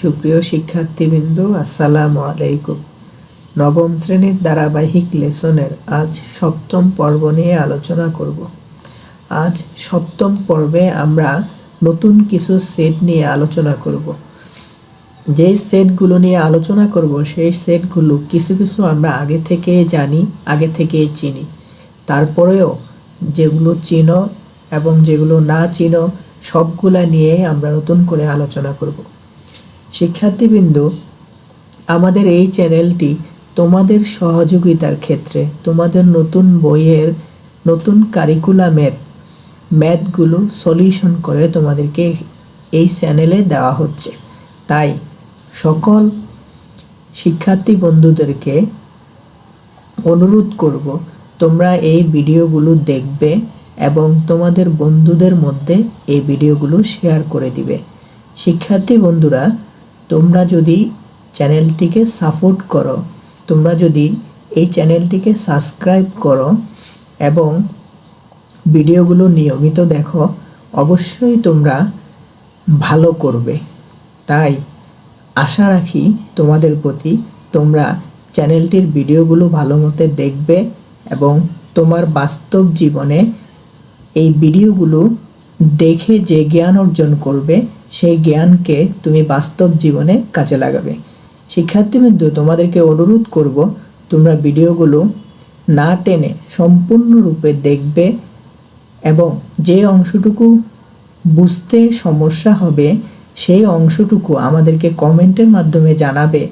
সুপ্রিয় শিক্ষার্থীবৃন্দ, আসসালামু আলাইকুম। নবম শ্রেণীর ধারাবাহিক লেসনের আজ সপ্তম পর্ব নিয়ে আলোচনা করব। আজ সপ্তম পর্বে আমরা নতুন কিছু সেট নিয়ে আলোচনা করব। যে সেটগুলো নিয়ে আলোচনা করব সেই সেটগুলো কিছু কিছু আমরা আগে থেকে জানি, আগে থেকে চিনি। তারপরেও যেগুলো চিনো এবং যেগুলো না চিনো সবগুলা নিয়ে আমরা নতুন করে আলোচনা করব। শিক্ষার্থীবৃন্দ, আমাদের এই চ্যানেলটি তোমাদের সহযোগিতার ক্ষেত্রে তোমাদের নতুন বইয়ের নতুন কারিকুলামের ম্যাথগুলো সলিউশন করে তোমাদেরকে এই চ্যানেলে দেওয়া হচ্ছে। তাই সকল শিক্ষার্থী বন্ধুদেরকে অনুরোধ করব, তোমরা এই ভিডিওগুলো দেখবে এবং তোমাদের বন্ধুদের মধ্যে এই ভিডিওগুলো শেয়ার করে দিবে। শিক্ষার্থী বন্ধুরা, তোমরা যদি চ্যানেলটিকে সাপোর্ট করো, তোমরা যদি এই চ্যানেলটিকে সাবস্ক্রাইব করো এবং ভিডিওগুলো নিয়মিত দেখো, অবশ্যই তোমরা ভালো করবে। তাই আশা রাখি তোমাদের প্রতি, তোমরা চ্যানেলটির ভিডিওগুলো ভালো মতো দেখবে এবং তোমার বাস্তব জীবনে এই ভিডিওগুলো দেখে যে জ্ঞান অর্জন করবে সেই জ্ঞানকে তুমি বাস্তব জীবনে কাজে লাগাবে। শিক্ষার্থীবৃন্দ, তোমাদেরকে অনুরোধ করব, তোমরা ভিডিওগুলো না টেনে সম্পূর্ণরূপে দেখবে এবং যে অংশটুকু বুঝতে সমস্যা হবে সেই অংশটুকু আমাদেরকে কমেন্টের মাধ্যমে জানাবে।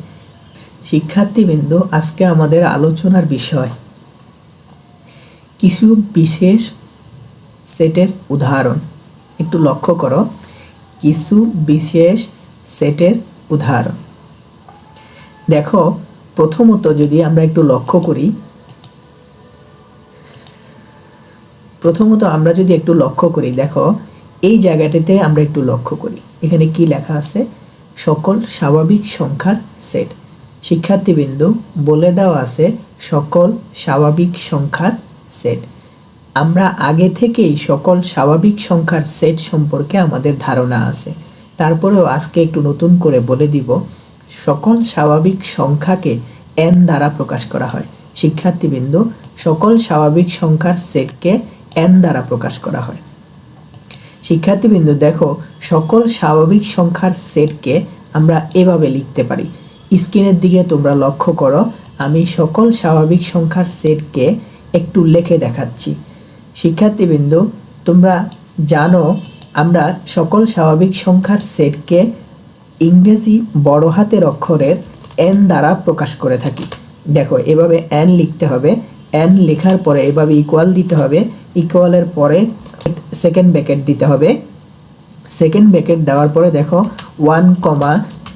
শিক্ষার্থীবৃন্দ, আজকে আমাদের আলোচনার বিষয় কিছু বিশেষ সেটের উদাহরণ। একটু লক্ষ্য করো, কিছু বিশেষ সেটের উদাহরণ। দেখো, প্রথমত যদি আমরা একটু লক্ষ্য করি, দেখো এই জায়গাটিতে আমরা একটু লক্ষ্য করি, এখানে কি লেখা আছে? সকল স্বাভাবিক সংখ্যার সেট। শিক্ষার্থীবৃন্দ, বলে দেওয়া আছে সকল স্বাভাবিক সংখ্যার সেট। আমরা আগে থেকেই সকল স্বাভাবিক সংখ্যার সেট সম্পর্কে আমাদের ধারণা আছে। তারপরেও আজকে একটু নতুন করে বলে দিব, সকল স্বাভাবিক সংখ্যাকে n দ্বারা প্রকাশ করা হয়। শিক্ষার্থীবৃন্দ, সকল স্বাভাবিক সংখ্যার সেটকে n দ্বারা প্রকাশ করা হয়। শিক্ষার্থীবৃন্দ, দেখো সকল স্বাভাবিক সংখ্যার সেটকে আমরা এভাবে লিখতে পারি। স্ক্রিনের দিকে তোমরা লক্ষ্য করো, আমি সকল স্বাভাবিক সংখ্যার সেটকে একটু লিখে দেখাচ্ছি। শিক্ষার্থীবৃন্দ, তোমরা জানো আমরা সকল স্বাভাবিক সংখ্যার সেটকে ইংরেজি বড় হাতের অক্ষরের n দ্বারা প্রকাশ করে থাকি। দেখো এভাবে n লিখতে হবে, n লেখার পরে এভাবে ইকুয়াল দিতে হবে, ইকুয়ালের পরে সেকেন্ড ব্র্যাকেট দিতে হবে। সেকেন্ড ব্র্যাকেট দেওয়ার পরে দেখো 1,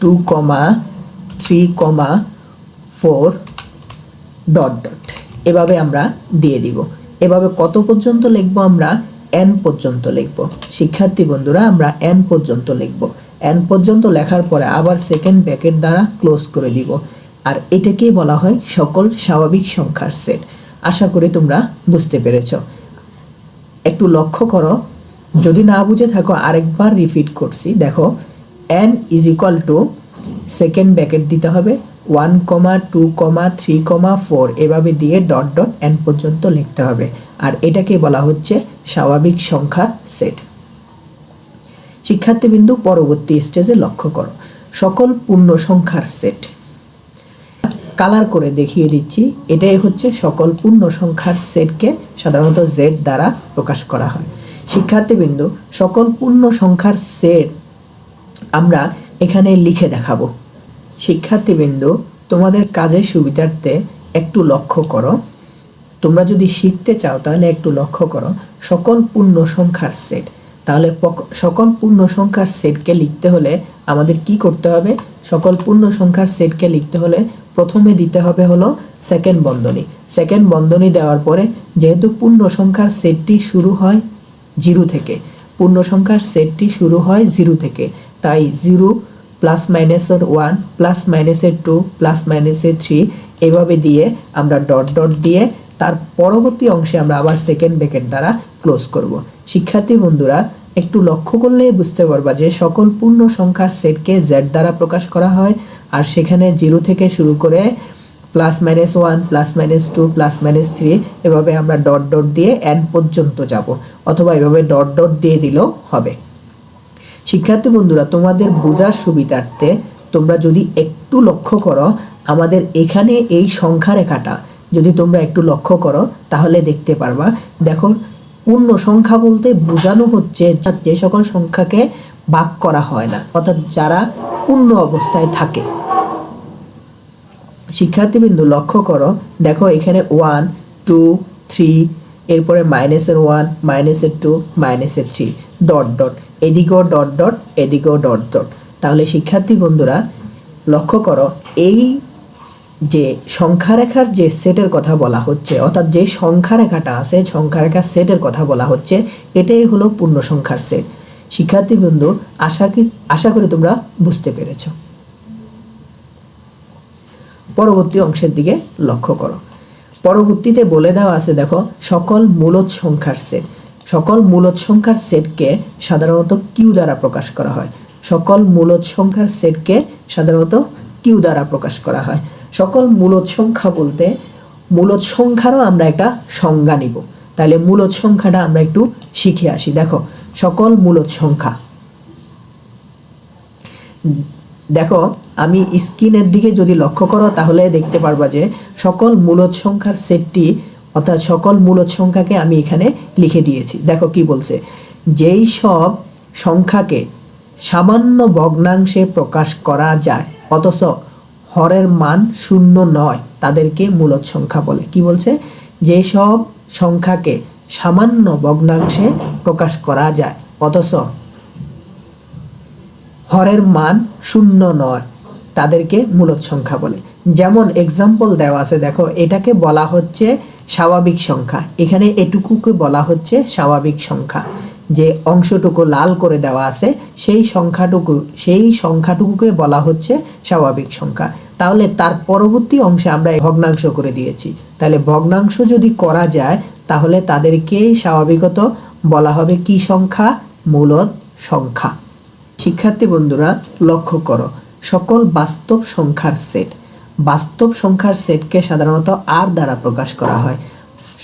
2, 3, 4 ... এভাবে আমরা দিয়ে দিব। এভাবে কত পর্যন্ত লিখব? আমরা n পর্যন্ত লিখব। শিক্ষার্থী বন্ধুরা, আমরা n পর্যন্ত লিখব। n পর্যন্ত লেখার পরে আবার সেকেন্ড ব্র্যাকেট দ্বারা ক্লোজ করে দিব। আর এটাকেই বলা হয় সকল স্বাভাবিক সংখ্যার সেট। আশা করি তোমরা বুঝতে পেরেছ। একটু লক্ষ্য করো, যদি না বুঝে থাকো আরেকবার রিপিট করছি। দেখো n = সেকেন্ড ব্র্যাকেট দিতে হবে 1, 2, 3, 4 এভাবে দিয়ে ... n পর্যন্ত লিখতে হবে। আর এটাকে বলা হচ্ছে স্বাভাবিক সংখ্যার সেট। শিক্ষার্থীবৃন্দ, পরবর্তী স্টেজে লক্ষ্য করো, সকল পূর্ণ সংখ্যার সেট। কালার করে দেখিয়ে দিচ্ছি, এটাই হচ্ছে সকল পূর্ণ সংখ্যার সেটকে সাধারণত z দ্বারা প্রকাশ করা হয়। শিক্ষার্থীবৃন্দ, সকল পূর্ণ সংখ্যার সেট আমরা এখানে লিখে দেখাবো। শিক্ষার্থীবৃন্দ, তোমাদের কাজের সুবিধার্থে একটু লক্ষ্য করো, তোমরা যদি শিখতে চাও তাহলে একটু লক্ষ্য করো, সকল পূর্ণ সংখ্যার সেট। তাহলে সকল পূর্ণ সংখ্যার সেটকে লিখতে হলে আমাদের কি করতে হবে? সকল পূর্ণ সংখ্যার সেটকে লিখতে হলে প্রথমে দিতে হবে হলো সেকেন্ড বন্ধনী। সেকেন্ড বন্ধনী দেওয়ার পরে, যেহেতু পূর্ণ সংখ্যার সেটটি শুরু হয় 0 থেকে, পূর্ণ সংখ্যার সেটটি শুরু হয় 0 থেকে, তাই 0 +-1 +-2 +-3 এভাবে দিয়ে আমরা ... দিয়ে তার পরবর্তী অংশে আমরা আবার সেকেন্ড ব্র্যাকেট দ্বারা ক্লোজ করব। শিক্ষার্থী বন্ধুরা, একটু লক্ষ্য করলেই বুঝতে পারবা যে সকল পূর্ণ সংখ্যার সেটকে জেড দ্বারা প্রকাশ করা হয়, আর সেখানে 0 থেকে শুরু করে +-1 +-2 +-3 এভাবে আমরা ডট ডট দিয়ে n পর্যন্ত যাব, অথবা এভাবে ডট ডট দিয়ে দিলেও হবে। শিক্ষার্থী বন্ধুরা, তোমাদের বোঝার সুবিধার্থে তোমরা যদি একটু লক্ষ্য করো, আমাদের এখানে এই সংখ্যা রেখাটা যদি তোমরা একটু লক্ষ্য করো তাহলে দেখতে পারবা। দেখো, পূর্ণ সংখ্যা বলতে বোঝানো হচ্ছে যে সকল সংখ্যাকে ভাগ করা হয় না, অর্থাৎ যারা পূর্ণ অবস্থায় থাকে। শিক্ষার্থীবৃন্দ লক্ষ্য করো, দেখো এখানে 1 2 3, এরপরে -1 -2 -3 ডট ডট, এদিকেও ডট ডট এদিকেও ডট ডট। তাহলে শিক্ষার্থী বন্ধুরা লক্ষ্য করো, এই যে সংখ্যা রেখার যে সেটের কথা বলা হচ্ছে, অর্থাৎ যে সংখ্যা রেখাটা আছে সংখ্যা রেখার সেটের কথা বলা হচ্ছে, এটাই হলো পূর্ণ সংখ্যার সেট। শিক্ষার্থী বন্ধু আশা করি তোমরা বুঝতে পেরেছো। পরবর্তী অংশের দিকে লক্ষ্য করো। পরবর্তীতে বলে দেওয়া আছে, দেখো সকল মূলদ সংখ্যার সেট। সকল মূলদ সংখ্যার সেটকে সাধারণত কিউ দ্বারা প্রকাশ করা হয়। সকল মূলদ সংখ্যার সেটকে সাধারণত কিউ দ্বারা প্রকাশ করা হয়। সকল মূলদ সংখ্যা বলতে মূলদ সংখ্যারও আমরা একটা সংজ্ঞা নিব। তাহলে মূলদ সংখ্যাটা আমরা একটু শিখে আসি। দেখো সকল মূলদ সংখ্যা, দেখো আমি স্ক্রিনের দিকে যদি লক্ষ্য করো তাহলে দেখতে পারবা যে সকল মূলদ সংখ্যার সেটটি, অর্থাৎ সকল মূলদ সংখ্যাকে আমি এখানে লিখে দিয়েছি। দেখো কি বলছে, যেই সব সংখ্যাকে সামান্য ভগ্নাংশে প্রকাশ করা যায় অথচ হরের মান 0 নয় তাদেরকে মূলদ সংখ্যা বলে। কি বলছে, যেই সব সংখ্যাকে সামান্য ভগ্নাংশে প্রকাশ করা যায় অথচ হরের মান 0 নয় তাদেরকে মূলদ সংখ্যা বলে। যেমন এক্সাম্পল দেওয়া আছে, দেখো এটাকে বলা হচ্ছে স্বাভাবিক সংখ্যা। এখানে এটুকুকে বলা হচ্ছে স্বাভাবিক সংখ্যা। যে অংশটুকু লাল করে দেওয়া আছে সেই সংখ্যাটুকুকে বলা হচ্ছে স্বাভাবিক সংখ্যা। তাহলে তার পরবর্তী অংশে আমরা ভগ্নাংশ করে দিয়েছি। তাহলে ভগ্নাংশ যদি করা যায় তাহলে তাদেরকে স্বাভাবিকত বলা হবে কি সংখ্যা? মূলদ সংখ্যা। শিক্ষার্থী বন্ধুরা লক্ষ্য করো, সকল বাস্তব সংখ্যার সেট, বাস্তব সংখ্যার সেটকে সাধারণত আর দ্বারা প্রকাশ করা হয়।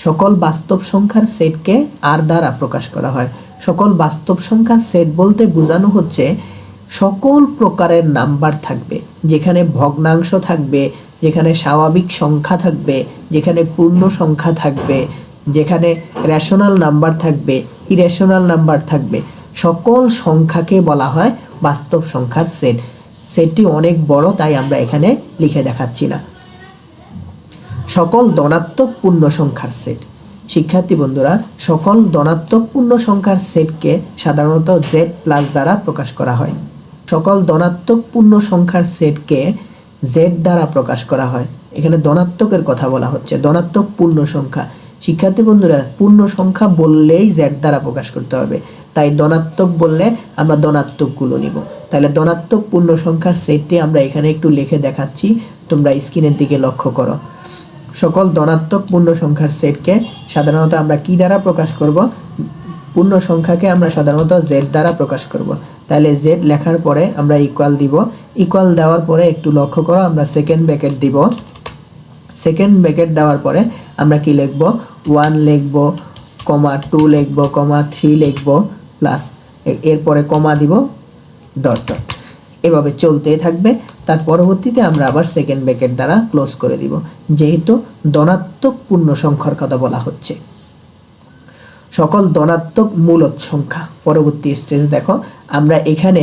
সকল বাস্তব সংখ্যার সেটকে আর দ্বারা প্রকাশ করা হয়। সকল বাস্তব সংখ্যার সেট বলতে বোঝানো হচ্ছে সকল প্রকারের নাম্বার থাকবে, যেখানে ভগ্নাংশ থাকবে, যেখানে স্বাভাবিক সংখ্যা থাকবে, যেখানে পূর্ণ সংখ্যা থাকবে, যেখানে রেশনাল নাম্বার থাকবে, ইরেশনাল নাম্বার থাকবে, সকল সংখ্যাকে বলা হয় বাস্তব সংখ্যার সেট। সেটটি অনেক বড়, তাই আমরা এখানে লিখে দেখাচ্ছি না। সকল ধনাত্মক পূর্ণ সংখ্যার সেট। শিক্ষার্থী বন্ধুরা, সকল ধনাত্মক পূর্ণ সংখ্যার সেটকে সাধারণত জেড প্লাস দ্বারা প্রকাশ করা হয়। সকল ধনাত্মক পূর্ণ সংখ্যার সেটকে জেড দ্বারা প্রকাশ করা হয়। এখানে ধনাত্মকের কথা বলা হচ্ছে, ধনাত্মক পূর্ণ সংখ্যা। শিক্ষার্থী বন্ধুরা, পূর্ণ সংখ্যা বললেই জেড দ্বারা প্রকাশ করতে হবে, তাই ধনাত্মক বললে আমরা ধনাত্মকগুলো নিব। তাহলে ধনাত্মক পূর্ণ সংখ্যার সেটটি আমরা এখানে একটু লিখে দেখাচ্ছি, তোমরা স্ক্রিনের দিকে লক্ষ্য করো। সকল ধনাত্মক পূর্ণ সংখ্যার সেটকে সাধারণত আমরা কি দ্বারা প্রকাশ করব? পূর্ণ সংখ্যাকে আমরা সাধারণত জেড দ্বারা প্রকাশ করব। তাহলে জেড লেখার পরে আমরা ইকুয়াল দিব। ইকুয়াল দেওয়ার পরে একটু লক্ষ্য করো, আমরা সেকেন্ড ব্র্যাকেট দিব। সেকেন্ড ব্র্যাকেট দেওয়ার পরে আমরা কি লিখব? 1 লিখব, কমা 2 লিখব, কমা 3 লিখব, প্লাস এরপরে কমা দিব, ডট ডট, এভাবে চলতেই থাকবে। তার পরবর্তীতে আমরা আবার সেকেন্ড ব্র্যাকেট দ্বারা ক্লোজ করে দিব, যেহেতু ধনাত্মক পূর্ণ সংখ্যার কথা বলা হচ্ছে। সকল ধনাত্মক মূলদ সংখ্যা। পরবর্তী স্টেজ দেখো, আমরা এখানে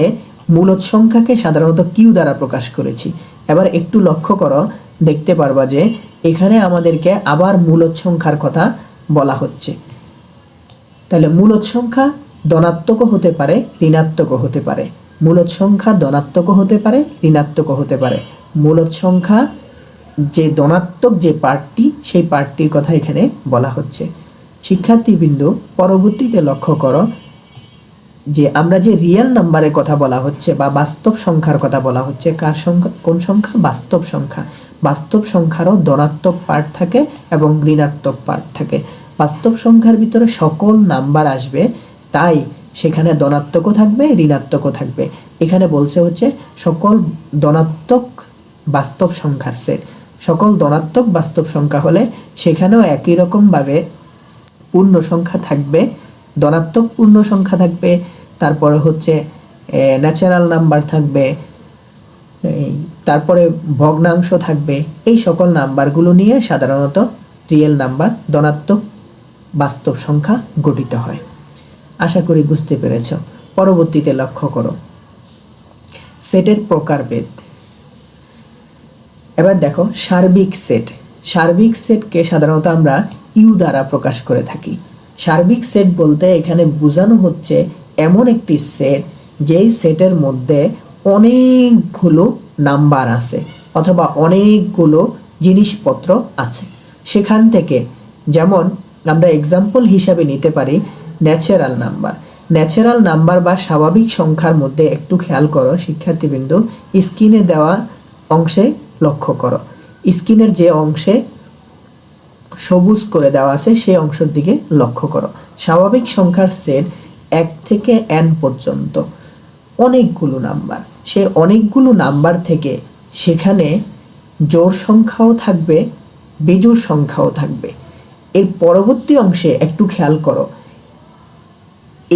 মূলদ সংখ্যাকে সাধারণত কিউ দ্বারা প্রকাশ করেছি। এবার একটু লক্ষ্য করো, দেখতে পারবা যে এখানে আমাদেরকে আবার মূলদ সংখ্যার কথা বলা হচ্ছে। তাহলে মূলদ সংখ্যা ধনাত্মকও হতে পারে, ঋণাত্মকও হতে পারে। মূলদ সংখ্যা ধনাত্মকও হতে পারে, ঋণাত্মকও হতে পারে। মূলদ সংখ্যা যে ধনাত্মক যে পার্টটি, সেই পার্টটির কথা এখানে বলা হচ্ছে। শিক্ষার্থীবৃন্দ, পরবর্তীতে লক্ষ্য করো যে আমরা যে রিয়েল নাম্বারের কথা বলা হচ্ছে বা বাস্তব সংখ্যার কথা বলা হচ্ছে, কার সংখ্যা? কোন সংখ্যা? বাস্তব সংখ্যা। বাস্তব সংখ্যারও ধনাত্মক পার্ট থাকে এবং ঋণাত্মক পার্ট থাকে। বাস্তব সংখ্যার ভিতরে সকল নাম্বার আসবে, তাই সেখানে ধনাত্মকও থাকবে, ঋণাত্মকও থাকবে। এখানে বলছে হচ্ছে সকল ধনাত্মক বাস্তব সংখ্যার সেট। সকল ধনাত্মক বাস্তব সংখ্যা হলে সেখানেও একই রকমভাবে পূর্ণ সংখ্যা থাকবে, ধনাত্মক পূর্ণ সংখ্যা থাকবে, তারপরে হচ্ছে ন্যাচারাল নাম্বার থাকবে, তারপরে ভগ্নাংশ থাকবে। এই সকল নাম্বারগুলো নিয়ে সাধারণত রিয়েল নাম্বার, ধনাত্মক বাস্তব সংখ্যা গঠিত হয়। আশা করি বুঝতে পেরেছ। পরবর্তীতে লক্ষ্য করো সেটের প্রকারভেদ। এবার দেখো সার্বিক সেট। সার্বিক সেটকে সাধারণত আমরা ইউ দ্বারা প্রকাশ করে থাকি। সার্বিক সেট বলতে এখানে বোঝানো হচ্ছে এমন একটি সেট যেই সেটের মধ্যে অনেকগুলো নাম্বার আছে অথবা অনেকগুলো জিনিসপত্র আছে। সেখান থেকে যেমন আমরা এক্সাম্পল হিসাবে নিতে পারি ন্যাচারাল নাম্বার। ন্যাচারাল নাম্বার বা স্বাভাবিক সংখ্যার মধ্যে একটু খেয়াল করো শিক্ষার্থীবৃন্দ, স্ক্রিনে দেওয়া অংশে লক্ষ্য করো। স্ক্রিনের যে অংশে সবুজ করে দেওয়া আছে সেই অংশের দিকে লক্ষ্য করো। স্বাভাবিক সংখ্যার সেট 1 থেকে n পর্যন্ত অনেকগুলো নাম্বার। সে অনেকগুলো নাম্বার থেকে সেখানে জোড় সংখ্যাও থাকবে, বিজোড় সংখ্যাও থাকবে। এর পরবর্তী অংশে একটু খেয়াল করো,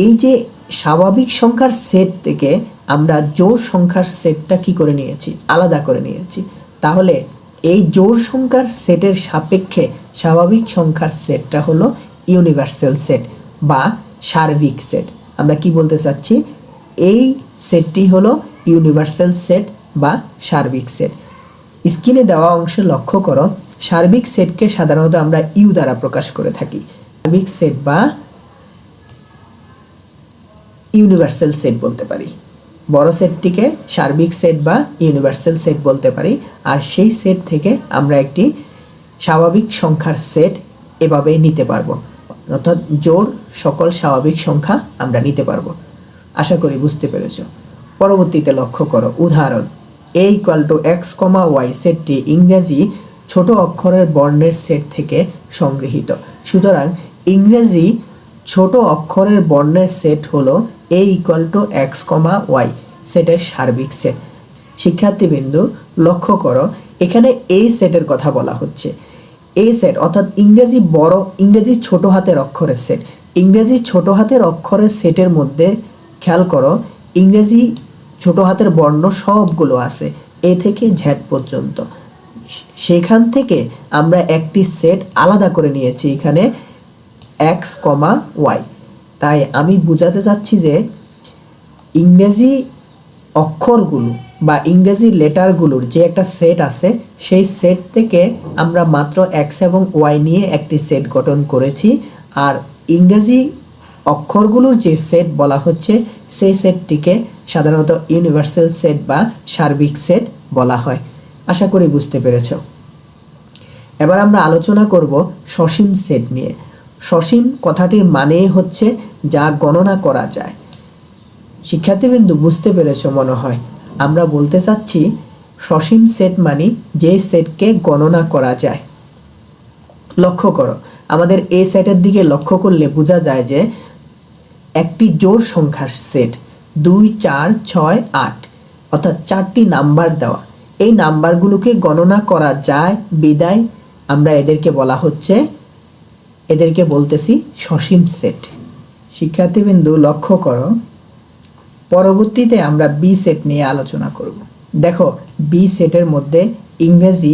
এই যে স্বাভাবিক সংখ্যার সেট থেকে আমরা জোড় সংখ্যার সেটটা কি করে নিয়েছি, আলাদা করে নিয়েছি। তাহলে এই জোড় সংখ্যার সেটের সাপেক্ষে স্বাভাবিক সংখ্যার সেটটা হলো ইউনিভার্সাল সেট বা সার্বিক সেট। আমরা কি বলতে চাচ্ছি, এই সেটটি হলো ইউনিভার্সাল সেট বা সার্বিক সেট। স্ক্রিনে দেওয়া অংশে লক্ষ্য করো, সার্বিক সেটকে সাধারণত আমরা ইউ দ্বারা প্রকাশ করে থাকি। সার্বিক সেট বা ইউনিভার্সাল সেট বলতে পারি। বড় সেটটিকে সার্বিক সেট বা ইউনিভার্সাল সেট বলতে পারি। আর সেই সেট থেকে আমরা একটি স্বাভাবিক সংখ্যার সেট এভাবে নিতে পারবো, অর্থাৎ জোড় সকল স্বাভাবিক সংখ্যা আমরা নিতে পারবো। আশা করি বুঝতে পেরেছ। পরবর্তীতে লক্ষ্য করো উদাহরণ, a=x, y সেটটি ইংরেজি ছোট অক্ষরের বর্ণের সেট থেকে সংগৃহীত। সুতরাং ইংরেজি ছোট অক্ষরের বর্ণের সেট হলো a=x, y সেটের সার্বিক সেট। শিক্ষার্থীবৃন্দু লক্ষ্য করো, এখানে এই সেটের কথা বলা হচ্ছে। এই সেট অর্থাৎ ইংরেজি ছোট হাতের অক্ষরের সেট। ইংরেজি ছোট হাতের অক্ষরের সেটের মধ্যে খেয়াল করো, ইংরেজি ছোট হাতের বর্ণ সবগুলো আছে এ থেকে ঝেড পর্যন্ত। সেখান থেকে আমরা একটি সেট আলাদা করে নিয়েছি এখানে x, y। তাই আমি বোঝাতে চাচ্ছি যে ইংরেজি অক্ষরগুলো বা ইংরেজি লেটারগুলোর যে একটা সেট আছে সেই সেট থেকে আমরা মাত্র x এবং y নিয়ে একটি সেট গঠন করেছি। আর ইংরেজি অক্ষরগুলোর যে সেট বলা হচ্ছে সেই সেটটিকে সাধারণত ইউনিভার্সাল সেট বা সার্বিক সেট বলা হয়। আশা করি বুঝতে পেরেছ। এবার আমরা আলোচনা করব সসীম সেট নিয়ে। সসীম কথাটির মানেই হচ্ছে যা গণনা করা যায়। শিক্ষার্থীবৃন্দু বুঝতে পেরেছ মনে হয়। আমরা বলতে চাচ্ছি সসীম সেট মানে যে সেটকে গণনা করা যায়। লক্ষ্য করো, আমাদের এই সেটের দিকে লক্ষ্য করলে বোঝা যায় যে একটি জোড় সংখ্যার সেট 2, 4, 6, 8 অর্থাৎ 4টি নাম্বার দেওয়া। এই নাম্বারগুলোকে গণনা করা যায় বিদায় আমরা এদেরকে বলতেছি সসীম সেট। শিক্ষার্থীবৃন্দু লক্ষ্য করো, পরবর্তীতে আমরা বি সেট নিয়ে আলোচনা করব। দেখো বি সেটের মধ্যে ইংরেজি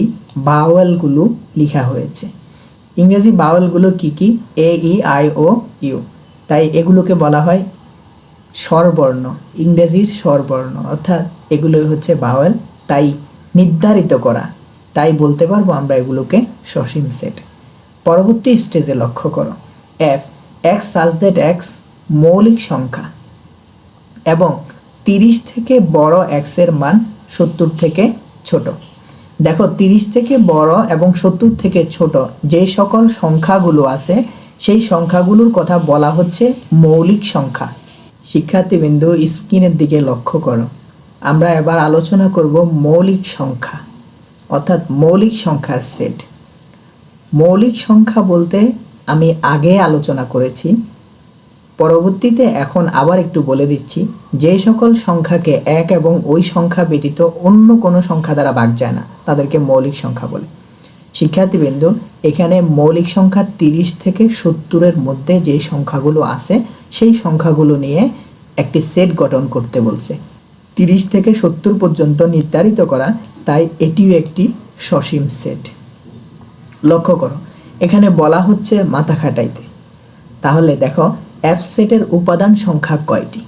ভাওয়েলগুলো লেখা হয়েছে। ইংরেজি ভাওয়েলগুলো কি কি? এ, ই, আই, ও, ইউ। তাই এগুলোকে বলা হয় স্বরবর্ণ, ইংরেজির স্বরবর্ণ, অর্থাৎ এগুলোই হচ্ছে ভাওয়েল। তাই নির্ধারিত করা, তাই বলতে পারবো আমরা এগুলোকে সসীম সেট। পরবর্তী স্টেজে লক্ষ্য করো, x such that x মৌলিক সংখ্যা এবং 30 থেকে বড় x এর মান 70 থেকে ছোট। দেখো 30 থেকে বড় এবং 70 থেকে ছোট যে সকল সংখ্যাগুলো আছে সেই সংখ্যাগুলোর কথা বলা হচ্ছে মৌলিক সংখ্যা। শিক্ষার্থীবৃন্দু স্ক্রিনের দিকে লক্ষ্য করো, আমরা এবার আলোচনা করব মৌলিক সংখ্যা অর্থাৎ মৌলিক সংখ্যার সেট। মৌলিক সংখ্যা বলতে আমি আগে আলোচনা করেছি পরবর্তীতে এখন আবার একটু বলে দিচ্ছি, যে সকল সংখ্যাকে এক এবং ওই সংখ্যা ব্যতীত অন্য কোনো সংখ্যা দ্বারা ভাগ যায় না তাদেরকে মৌলিক সংখ্যা বলে। শিক্ষার্থীবৃন্দ, এখানে মৌলিক সংখ্যা 30 থেকে 70-এর মধ্যে যে সংখ্যাগুলো আছে সেই সংখ্যাগুলো নিয়ে একটি সেট গঠন করতে বলছে। 30 থেকে 70 পর্যন্ত নির্ধারিত করা, তাই এটিও একটি সসীম সেট। লক্ষ্য করো, এখানে বলা হচ্ছে মাথা খাটাইতে। তাহলে দেখো এফ সেটের উপাদান সংখ্যা কয়টি?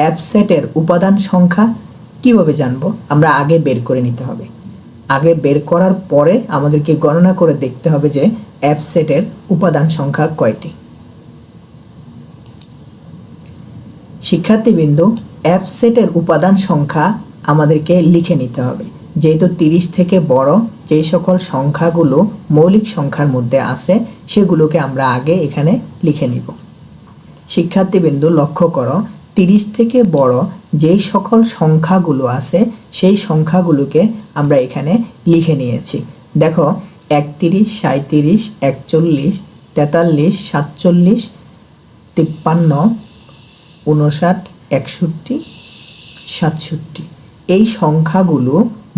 এফ সেটের উপাদান সংখ্যা কিভাবে জানবো? আমরা আগে বের করে নিতে হবে। আগে বের করার পরে আমাদেরকে গণনা করে দেখতে হবে যে এফ সেটের উপাদান সংখ্যা কয়টি। শিক্ষার্থীবৃন্দু, এফ সেটের উপাদান সংখ্যা আমাদেরকে লিখে নিতে হবে। যেহেতু 30 থেকে বড় যে সকল সংখ্যাগুলো মৌলিক সংখ্যার মধ্যে আছে সেগুলোকে আমরা আগে এখানে লিখে নিব। শিক্ষার্থীবৃন্দু, লক্ষ্য করো, 30 থেকে বড় যেই সকল সংখ্যাগুলো আছে সেই সংখ্যাগুলোকে আমরা এখানে লিখে নিয়েছি। দেখো 31, 37, 41, 43, 47, 53, 59, 61, 67 এই সংখ্যাগুলো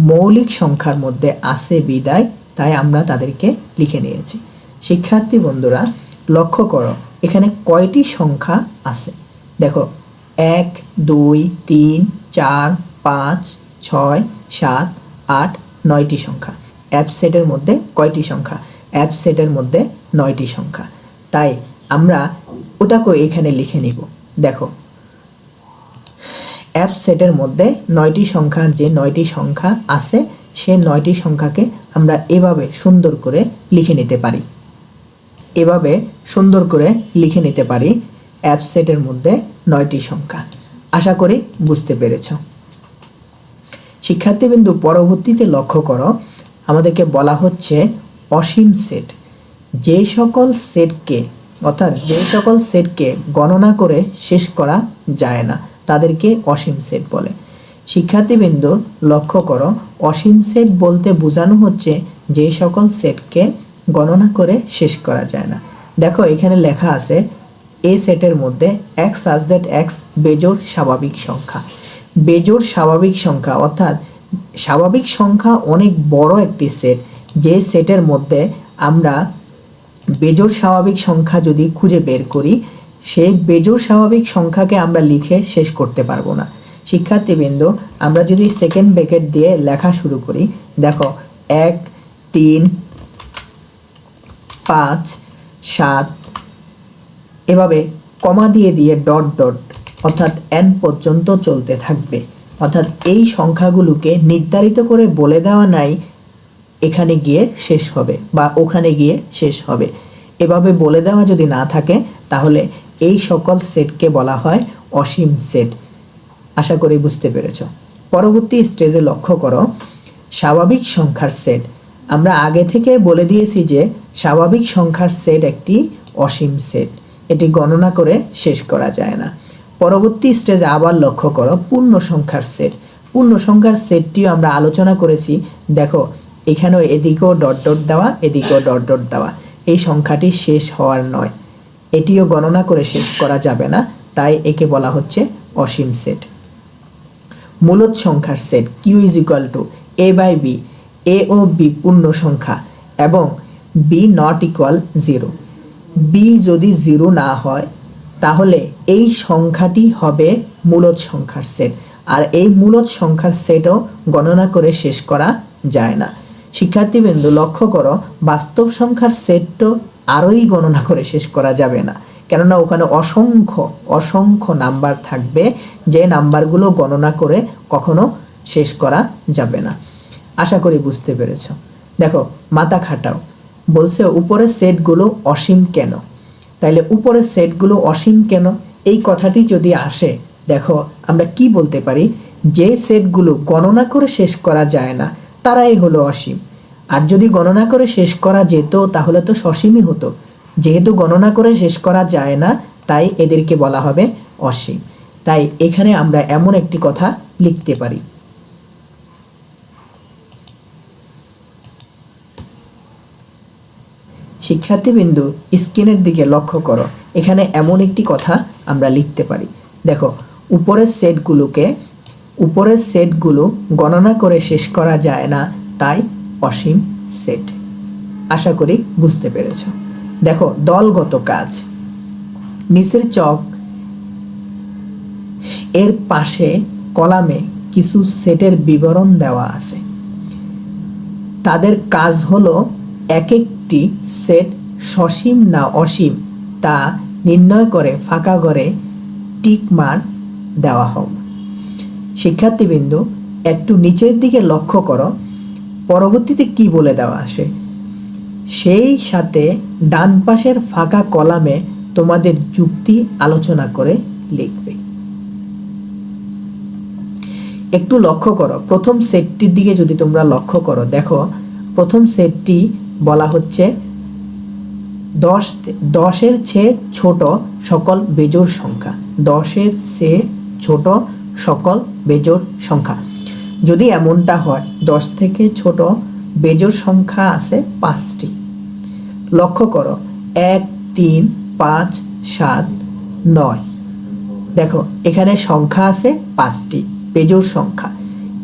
মৌলিক সংখ্যার মধ্যে আছে বিদায় তাই আমরা তাদেরকে লিখে নিয়েছি। শিক্ষার্থী বন্ধুরা, লক্ষ্য করো এখানে কয়টি সংখ্যা আছে। দেখো 1, 2, 3, 4, 5, 6, 7, 8, 9টি সংখ্যা। এফ সেটের মধ্যে কয়টি সংখ্যা? এফ সেটের মধ্যে 9টি সংখ্যা। তাই আমরা ওটাকে এখানে লিখে নিব। দেখো এফ সেটের মধ্যে 9টি সংখ্যা, যে 9টি সংখ্যা আছে সে 9টি সংখ্যাকে আমরা এভাবে সুন্দর করে লিখে নিতে পারি। এভাবে সুন্দর করে লিখে নিতে পারি এফ সেটের মধ্যে 9টি সংখ্যা। আশা করি বুঝতে পেরেছ। শিক্ষার্থীবৃন্দু, পরবর্তীতে লক্ষ্য করো, আমাদেরকে বলা হচ্ছে অসীম সেট। যে সকল সেটকে অর্থাৎ যে সকল সেটকে গণনা করে শেষ করা যায় না তাদেরকে অসীম সেট বলে। শিক্ষার্থীবৃন্দু, লক্ষ্য করো, অসীম সেট বলতে বোঝানো হচ্ছে যে সকল সেটকে গণনা করে শেষ করা যায় না। দেখো এখানে লেখা আছে এ সেটের মধ্যে x such that x বেজোড় স্বাভাবিক সংখ্যা। বেজোড় স্বাভাবিক সংখ্যা অর্থাৎ স্বাভাবিক সংখ্যা অনেক বড় একটি সেট, যে সেটের মধ্যে আমরা বেজোড় স্বাভাবিক সংখ্যা যদি খুঁজে বের করি সেই বেজোড় স্বাভাবিক সংখ্যাকে আমরা লিখে শেষ করতে পারবো না। শিক্ষার্থীবৃন্দু, আমরা যদি সেকেন্ড ব্র্যাকেট দিয়ে লেখা শুরু করি, দেখো 1, 3, 5, 7 এভাবে কমা দিয়ে দিয়ে ডট ডট অর্থাৎ n পর্যন্ত চলতে থাকবে। অর্থাৎ এই সংখ্যাগুলোকে নির্ধারিত করে বলে দেওয়া নাই এখানে গিয়ে শেষ হবে বা ওখানে গিয়ে শেষ হবে। এভাবে বলে দেওয়া যদি না থাকে তাহলে এই সকল সেটকে বলা হয় অসীম সেট। আশা করি বুঝতে পেরেছ। পরবর্তী স্টেজে লক্ষ্য করো, স্বাভাবিক সংখ্যার সেট। আমরা আগে থেকে বলে দিয়েছি যে স্বাভাবিক সংখ্যার সেট একটি অসীম সেট, এটি গণনা করে শেষ করা যায় না। পরবর্তী স্টেজে আবার লক্ষ্য করো পূর্ণ সংখ্যার সেট। পূর্ণ সংখ্যার সেটটিও আমরা আলোচনা করেছি। দেখো এখানেও এদিকেও ডট ডট দেওয়া, এদিকেও ডট ডট দেওয়া। এই সংখ্যাটি শেষ হওয়ার নয়, এটিও গণনা করে শেষ করা যাবে না, তাই একে বলা হচ্ছে অসীম সেট। মূলদ সংখ্যার set Q is equal to a by b, a ও বি পূর্ণ সংখ্যা এবং বি নট ইকুয়াল 0। বি যদি 0 না হয় তাহলে এই সংখ্যাটি হবে মূলদ সংখ্যার সেট, আর এই মূলদ সংখ্যার সেটও গণনা করে শেষ করা যায় না। শিক্ষার্থীবৃন্দু, লক্ষ্য করো, বাস্তব সংখ্যার সেটও আরোই গণনা করে শেষ করা যাবে না, কেননা ওখানে অসংখ্য অসংখ্য নাম্বার থাকবে যে নাম্বারগুলো গণনা করে কখনো শেষ করা যাবে না। আশা করি বুঝতে পেরেছ। দেখো মাথা খাটাও, বলছে উপরের সেটগুলো অসীম কেন? তাইলে উপরের সেটগুলো অসীম কেন এই কথাটি যদি আসে, দেখো আমরা কি বলতে পারি, যে সেটগুলো গণনা করে শেষ করা যায় না তারাই হলো অসীম। আর যদি গণনা করে শেষ করা যেত তাহলে তো সসীমই হতো। যেহেতু গণনা করে শেষ করা যায় না তাই এদেরকে বলা হবে অসীম। তাই এখানে আমরা এমন একটি কথা লিখতে পারি, শিক্ষার্থীবৃন্দু স্ক্রিনের দিকে লক্ষ্য করো, এখানে এমন একটি কথা আমরা লিখতে পারি। দেখো, উপরের সেটগুলো গণনা করে শেষ করা যায় না, তাই অসীম সেট। আশা করি বুঝতে পেরেছ। দেখো, দলগত কাজ, নিচের চক এর পাশে কলামে কিছু সেটের বিবরণ দেওয়া আছে। তাদের কাজ হলো এক একটি সেট সসীম না অসীম তা নির্ণয় করে ফাঁকা ঘরে টিক মার্ক দেওয়া হবে। শিক্ষার্থীবৃন্দু একটু নিচের দিকে লক্ষ্য করো, পরবর্তীতে কি বলে দেওয়া আসে, সেই সাথে ডান পাশের ফাঁকা কলামে তোমাদের যুক্তি আলোচনা করে লিখবে। একটু লক্ষ্য করো, প্রথম সেটটির দিকে যদি তোমরা লক্ষ্য করো, দেখো প্রথম সেটটি বলা হচ্ছে 10-এর চেয়ে ছোট সকল বেজোড় সংখ্যা। 10-এর চেয়ে ছোট সকল বেজোড় সংখ্যা। যদি এমনটা হয়, 10 থেকে ছোট বেজোড় সংখ্যা আছে 5টি। লক্ষ্য করো, 1, 3, 5, 7, 9। দেখো এখানে সংখ্যা আছে 5টি বেজোড় সংখ্যা,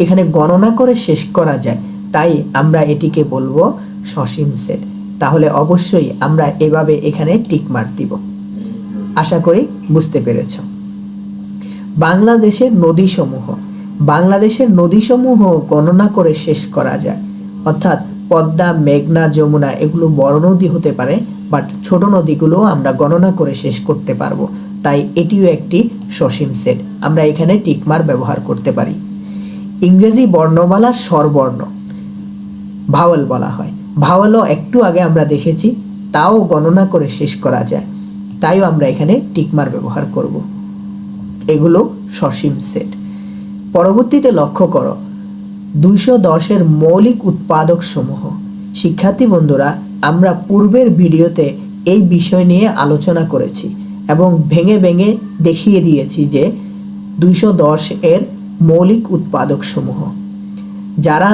এখানে গণনা করে শেষ করা যায়, তাই আমরা এটিকে বলবো সসীম সেট। তাহলে অবশ্যই আমরা এভাবে এখানে টিক মার্ক দিব। আশা করি বুঝতে পেরেছ। বাংলাদেশের নদীসমূহ গণনা করে শেষ করা যায়, অর্থাৎ পদ্মা, মেঘনা, যমুনা এগুলো বড় নদী হতে পারে, বাট ছোট নদীগুলো আমরা গণনা করে শেষ করতে পারবো, তাই এটিও একটি সসীম সেট। আমরা এখানে টিক মার্ক ব্যবহার করতে পারি। ইংরেজি বর্ণমালার স্বরবর্ণ ভাওয়েল বলা হয়। ভাওয়েলও একটু আগে আমরা দেখেছি, তাও গণনা করে শেষ করা যায়, তাইও আমরা এখানে টিক মার্ক ব্যবহার করব। এগুলো সসীম সেট। পরবর্তীতে লক্ষ্য করো, 210-এর মৌলিক উৎপাদক সমূহ। শিক্ষার্থী বন্ধুরা, আমরা পূর্বের ভিডিওতে এই বিষয় নিয়ে আলোচনা করেছি এবং ভেঙে ভেঙে দেখিয়ে দিয়েছি যে 210-এর মৌলিক উৎপাদক সমূহ। যারা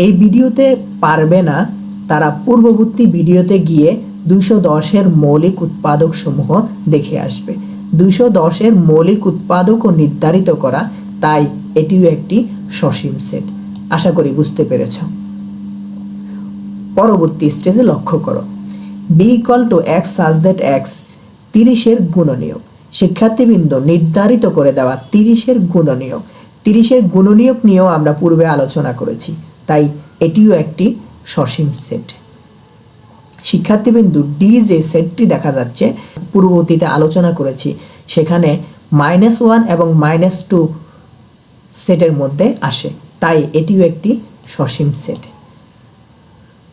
এই ভিডিওতে পারবে না, তারা পূর্ববর্তী ভিডিওতে গিয়ে 210-এর মৌলিক উৎপাদক সমূহ দেখে আসবে। 210-এর মৌলিক উৎপাদকও নির্ধারিত করা, তাই এটিও একটি সসীম সেট। আশা করি বুঝতে পেরেছ। পরবর্তী স্টেজে লক্ষ্য করো, b = x such that x 30-এর গুণনীয়ক। শিক্ষার্থীবৃন্দ, নির্ধারিত করে দেওয়া 30-এর গুণনীয়ক। 30-এর গুণনীয়ক নিয়েও আমরা পূর্বে আলোচনা করেছি, তাই এটিও একটি সসীম সেট। শিক্ষার্থীবৃন্দ, ডি যে সেটটি দেখা যাচ্ছে পূর্ববর্তীতে আলোচনা করেছি, সেখানে -1 এবং -2 সেটের মধ্যে আসে, তাই এটিও একটি সসীম সেট।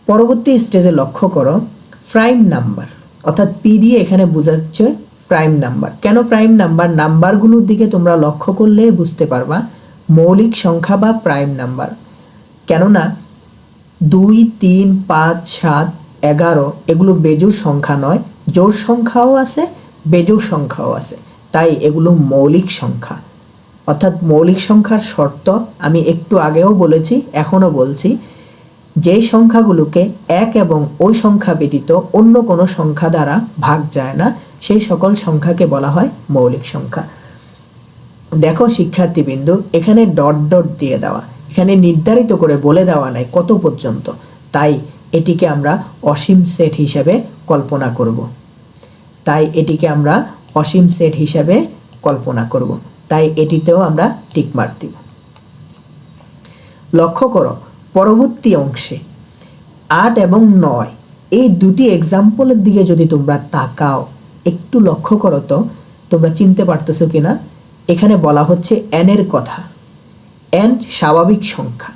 পরবর্তী স্টেজে লক্ষ্য করো, প্রাইম নাম্বার, অর্থাৎ পি দিয়ে এখানে বোঝাচ্ছে প্রাইম নাম্বার। কেন প্রাইম নাম্বার? নাম্বারগুলোর দিকে তোমরা লক্ষ্য করলে বুঝতে পারবা মৌলিক সংখ্যা বা প্রাইম নাম্বার। কেননা 2, 3, 5, 7, 11 এগুলো বেজোড় সংখ্যা নয়, জোড় সংখ্যাও আছে, বেজোড় সংখ্যাও আছে, তাই এগুলো মৌলিক সংখ্যা। অর্থাৎ মৌলিক সংখ্যার শর্ত আমি একটু আগেও বলেছি, এখনও বলছি, যেই সংখ্যাগুলোকে 1 এবং ওই সংখ্যা ব্যতীত অন্য কোনো সংখ্যা দ্বারা ভাগ যায় না, সেই সকল সংখ্যাকে বলা হয় মৌলিক সংখ্যা। দেখো শিক্ষার্থীবৃন্দু, এখানে ডট ডট দিয়ে দেওয়া, এখানে নির্ধারিত করে বলে দেওয়া নাই কত পর্যন্ত, তাই এটিকে আমরা অসীম সেট হিসেবে কল্পনা করব। তাই এটিতেও আমরা টিক মার্ক দিব। লক্ষ্য করো, পরবর্তী অংশে 8 এবং 9 এই দুটি এক্সাম্পলের দিকে যদি তোমরা তাকাও, একটু লক্ষ্য করো তো তোমরা চিনতে পারতেছো কিনা। এখানে বলা হচ্ছে n এর কথা। n স্বাভাবিক সংখ্যা।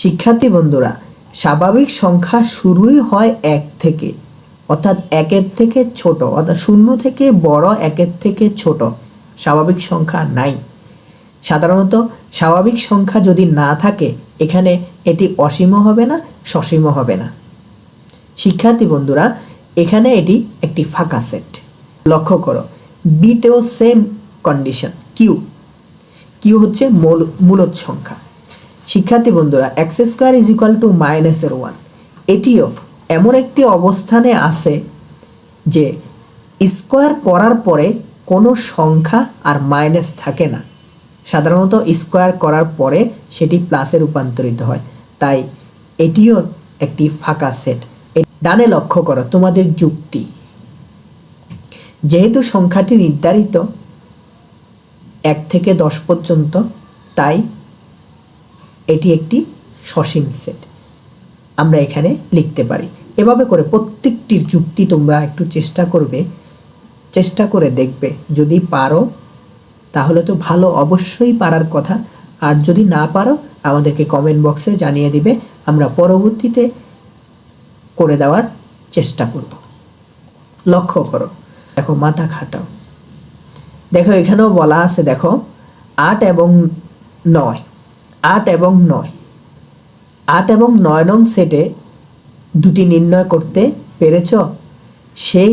শিক্ষার্থী বন্ধুরা, স্বাভাবিক সংখ্যা শুরুই হয় 1 থেকে, অর্থাৎ 1-এর থেকে ছোট, অর্থাৎ 0 থেকে বড়, 1-এর থেকে ছোট স্বাভাবিক সংখ্যা নাই। সাধারণত স্বাভাবিক সংখ্যা যদি না থাকে, এখানে এটি অসীমও হবে না, সসীমও হবে না। শিক্ষার্থী বন্ধুরা, এখানে এটি একটি ফাঁকা সেট। লক্ষ্য করো, বিতেও সেম কন্ডিশন। কিউ হচ্ছে মূলদ সংখ্যা। শিক্ষার্থী বন্ধুরা, x² = -1, এটিও এমন একটি অবস্থানে আছে যে স্কোয়ার করার পরে কোনো সংখ্যা আর মাইনাস থাকে না। সাধারণত স্কোয়ার করার পরে সেটি প্লাসে রূপান্তরিত হয়, তাই এটিও একটি ফাঁকা সেট। ডানে লক্ষ্য করো তোমাদের যুক্তি। যেহেতু সংখ্যাটি নির্ধারিত 1 থেকে 10 পর্যন্ত, তাই এটি একটি সসীম সেট আমরা এখানে লিখতে পারি। এভাবে করে প্রত্যেকটির যুক্তি তোমরা একটু চেষ্টা করে দেখবে। যদি পারো তাহলে তো ভালো, অবশ্যই পারার কথা। আর যদি না পারো আমাদেরকে কমেন্ট বক্সে জানিয়ে দিবে, আমরা পরবর্তীতে করে দেওয়ার চেষ্টা করব। লক্ষ্য করো, দেখো মাথা খাটাও। দেখো এখানেও বলা আছে, দেখো 8 এবং 9, 8 এবং 9, 8 এবং 9 নং সেটে দুটি নির্ণয় করতে পেরেছ? সেই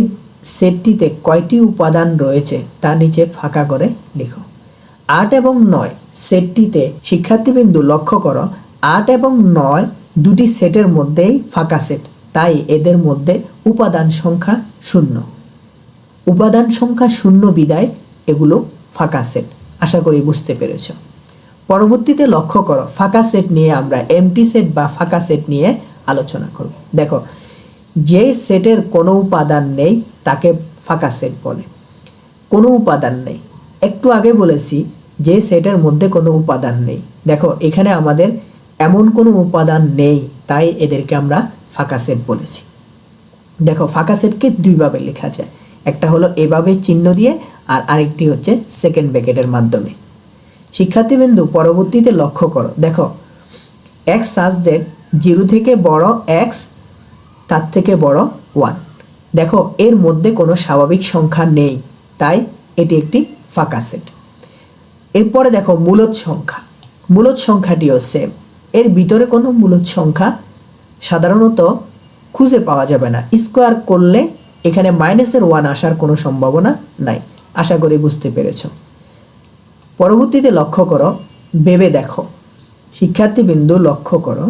সেটটিতে কয়টি উপাদান রয়েছে তা নিচে ফাঁকা করে লিখো। 8 এবং 9 সেটটিতে শিক্ষার্থীবৃন্দু লক্ষ্য করো, 8 এবং 9 দুটি সেটের মধ্যেই ফাঁকা সেট, তাই এদের মধ্যে উপাদান সংখ্যা 0। উপাদান সংখ্যা 0 বিদায় এগুলো ফাঁকা সেট। আশা করি বুঝতে পেরেছ। পরবর্তীতে লক্ষ্য করো, ফাঁকা সেট নিয়ে আমরা এমটি সেট বা ফাঁকা সেট নিয়ে আলোচনা করব। দেখো, যে সেটের কোনো উপাদান নেই তাকে ফাঁকা সেট বলে। কোনো উপাদান নেই, একটু আগে বলেছি যে সেটের মধ্যে কোনো উপাদান নেই। দেখো এখানে আমাদের এমন কোনো উপাদান নেই, তাই এদেরকে আমরা ফাঁকা সেট বলেছি। দেখো ফাঁকা সেটকে দুইভাবে লেখা যায়, একটা হলো এভাবে চিহ্ন দিয়ে, আর আরেকটি হচ্ছে সেকেন্ড ব্র্যাকেটের মাধ্যমে। শিক্ষার্থীবৃন্দু পরবর্তীতে লক্ষ্য করো, দেখো x such that 0 থেকে বড় x, তার থেকে বড় 1। দেখো এর মধ্যে কোনো স্বাভাবিক সংখ্যা নেই, তাই এটি একটি ফাঁকা সেট। এরপরে দেখো মূলদ সংখ্যা। মূলদ সংখ্যাটিও সেম, এর ভিতরে কোনো মূলদ সংখ্যা সাধারণত খুঁজে পাওয়া যাবে না। স্কোয়ার করলে এখানে -1 আসার কোনো সম্ভাবনা নাই। আশা করি বুঝতে পেরেছ। পরবর্তীতে লক্ষ্য করো, ভেবে দেখো। শিক্ষার্থীবৃন্দু লক্ষ্য করো,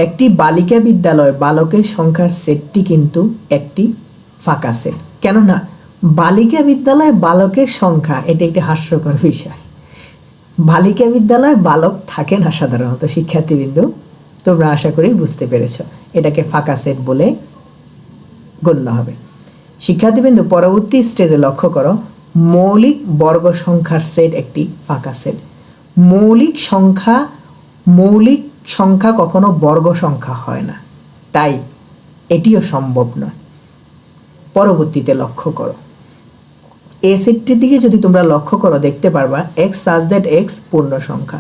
একটি বালিকা বিদ্যালয় বালকের সংখ্যার সেটটি কিন্তু একটি ফাঁকা সেট। কেননা বালিকা বিদ্যালয় বালকের সংখ্যা, এটি একটি হাস্যকর বিষয়। বালিকা বিদ্যালয় বালক থাকে না সাধারণত। শিক্ষার্থীবৃন্দু তোমরা আশা করি বুঝতে পেরেছ, এটাকে ফাঁকা সেট বলে গণ্য হবে। শিক্ষার্থীবৃন্দু পরবর্তী স্টেজে লক্ষ্য করো, মৌলিক বর্গ সংখ্যার সেট একটি ফাঁকা সেট। মৌলিক সংখ্যা কখনো বর্গ সংখ্যা হয় না, তাই এটিও সম্ভব নয়। পরবর্তীতে লক্ষ্য করো, এই সেটটির দিকে যদি তোমরা লক্ষ্য করো দেখতে পারবা x such that x পূর্ণ সংখ্যা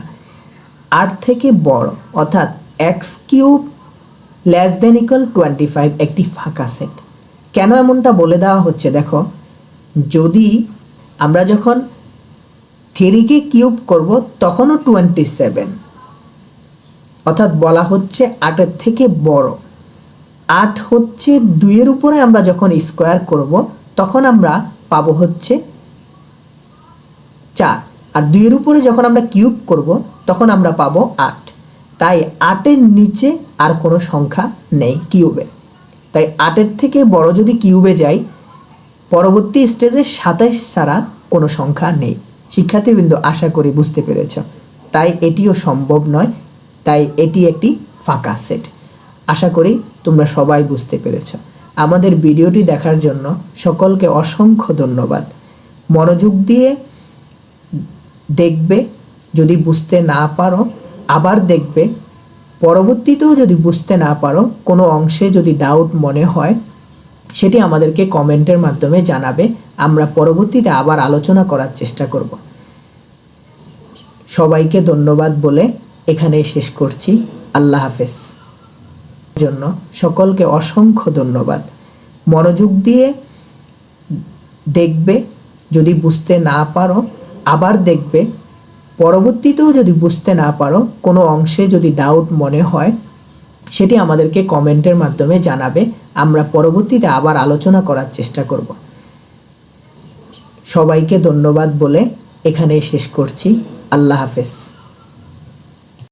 8 থেকে বড়, অর্থাৎ x³ <= 25 একটি ফাঁকা সেট। কেন এমনটা বলে দেওয়া হচ্ছে? দেখো, যদি আমরা যখন 3 কে কিউব করব তখনও 27, অর্থাৎ বলা হচ্ছে 8 থেকে বড়। 8 হচ্ছে 2 এর উপরে আমরা যখন স্কোয়ার করব তখন আমরা পাবো হচ্ছে 4, আর 2 এর উপরে যখন আমরা কিউব করব তখন আমরা পাবো 8। তাই 8 এর নিচে আর কোনো সংখ্যা নেই কিউবে। তাই 8 এর থেকে বড় যদি কিউবে যাই, পরবর্তী স্টেজে 27 ছাড়া কোনো সংখ্যা নেই। শিক্ষার্থীবৃন্দ আশা করি বুঝতে পেরেছ। তাই এটিও সম্ভব নয়, তাই এটি একটি ফাঁকা সেট। আশা করি তোমরা সবাই বুঝতে পেরেছ। আমাদের ভিডিওটি দেখার জন্য সকলকে অসংখ্য ধন্যবাদ। মনোযোগ দিয়ে দেখবে, যদি বুঝতে না পারো আবার দেখবে। পরবর্তীতেও যদি বুঝতে না পারো, কোনো অংশে যদি ডাউট মনে হয়, সেটি আমাদেরকে কমেন্টের মাধ্যমে জানাবে। আমরা পরবর্তীতে আবার আলোচনা করার চেষ্টা করব। সবাইকে ধন্যবাদ বলে এখানেই শেষ করছি। আল্লাহ হাফেজ। জন্য সকলকে অসংখ্য ধন্যবাদ। মনোযোগ দিয়ে দেখবে, যদি বুঝতে না পারো আবার দেখবে। পরবর্তীতেও যদি বুঝতে না পারো, কোনো অংশে যদি ডাউট মনে হয়, সেটি আমাদেরকে কমেন্টের মাধ্যমে জানাবে। আমরা পরবর্তীতে আবার আলোচনা করার চেষ্টা করব। সবাইকে ধন্যবাদ বলে এখানেই শেষ করছি। আল্লাহ হাফেজ।